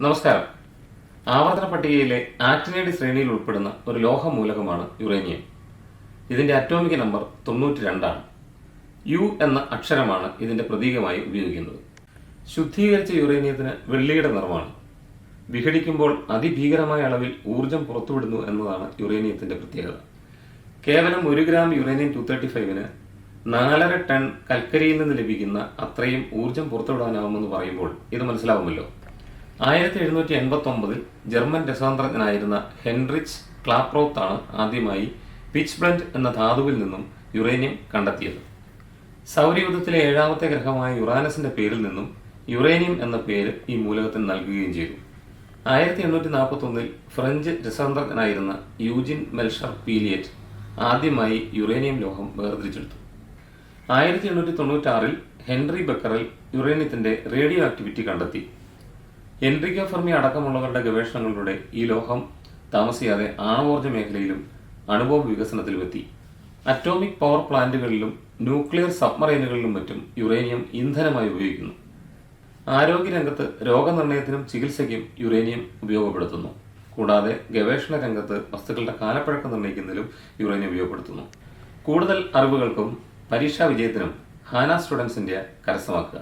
നമസ്കാരം. ആവർത്തന പട്ടികയിലെ ആക്ടിനൈഡ് ശ്രേണിയിൽ ഉൾപ്പെടുന്ന ഒരു ലോഹമൂലകമാണ് യുറേനിയം. ഇതിന്റെ അറ്റോമിക് നമ്പർ 92 ആണ്. യു എന്ന അക്ഷരമാണ് ഇതിന്റെ പ്രതീകമായി ഉപയോഗിക്കുന്നത്. ശുദ്ധീകരിച്ച യുറേനിയത്തിന് വെള്ളിയുടെ നിറമാണ്. വിഘടിക്കുമ്പോൾ അതിഭീകരമായ അളവിൽ ഊർജം പുറത്തുവിടുന്നു എന്നതാണ് യുറേനിയത്തിന്റെ പ്രത്യേകത. കേവലം 1 ഗ്രാം യുറേനിയം 235-ന് 4.5 ടൺ കൽക്കരിയിൽ നിന്ന് ലഭിക്കുന്ന അത്രയും ഊർജം പുറത്തുവിടാനാവുമെന്ന് പറയുമ്പോൾ ഇത് മനസ്സിലാവുമല്ലോ. 1789 ജർമ്മൻ രസതന്ത്രജ്ഞനായിരുന്ന ഹെൻറിച്ച് ക്ലാപ്രോത്ത് ആണ് ആദ്യമായി പിച്ച് ബ്ലെൻഡ് എന്ന ധാതുവിൽ നിന്നും യുറേനിയം കണ്ടെത്തിയത്. സൗരയൂഥത്തിലെ 7ാമത്തെ ഗ്രഹമായ യുറാനസിന്റെ പേരിൽ നിന്നും യുറേനിയം എന്ന പേര് ഈ മൂലകത്തിന് നൽകുകയും ചെയ്തു. 1841 ഫ്രഞ്ച് രസതന്ത്രജ്ഞനായിരുന്ന യൂജിൻ മെൽഷർ പീലിയറ്റ് ആദ്യമായി യുറേനിയം ലോഹം വേർതിരിച്ചെടുത്തു. 1896 ഹെൻറി ബെക്കറൽ യുറേനിയത്തിന്റെ റേഡിയോ ആക്ടിവിറ്റി കണ്ടെത്തി. എൻറിക്കോ ഫെർമി അടക്കമുള്ളവരുടെ ഗവേഷണങ്ങളിലൂടെ ഈ ലോഹം താമസിയാതെ ആണവോർജ്ജ മേഖലയിലും അണുബോംബ് വികസനത്തിലും എത്തി. അറ്റോമിക് പവർ പ്ലാന്റുകളിലും ന്യൂക്ലിയർ സബ്മറൈനുകളിലും മറ്റും യുറേനിയം ഇന്ധനമായി ഉപയോഗിക്കുന്നു. ആരോഗ്യരംഗത്ത് രോഗനിർണയത്തിനും ചികിത്സയ്ക്കും യുറേനിയം ഉപയോഗപ്പെടുത്തുന്നു. കൂടാതെ ഗവേഷണ രംഗത്ത് വസ്തുക്കളുടെ കാലപ്പഴക്കം നിർണ്ണയിക്കുന്നതിലും യുറേനിയം ഉപയോഗപ്പെടുത്തുന്നു. കൂടുതൽ അറിവുകൾക്കും പരീക്ഷാ വിജയത്തിനും ഹാന സ്റ്റുഡൻസ് ഇന്ത്യ കരസ്ഥമാക്കുക.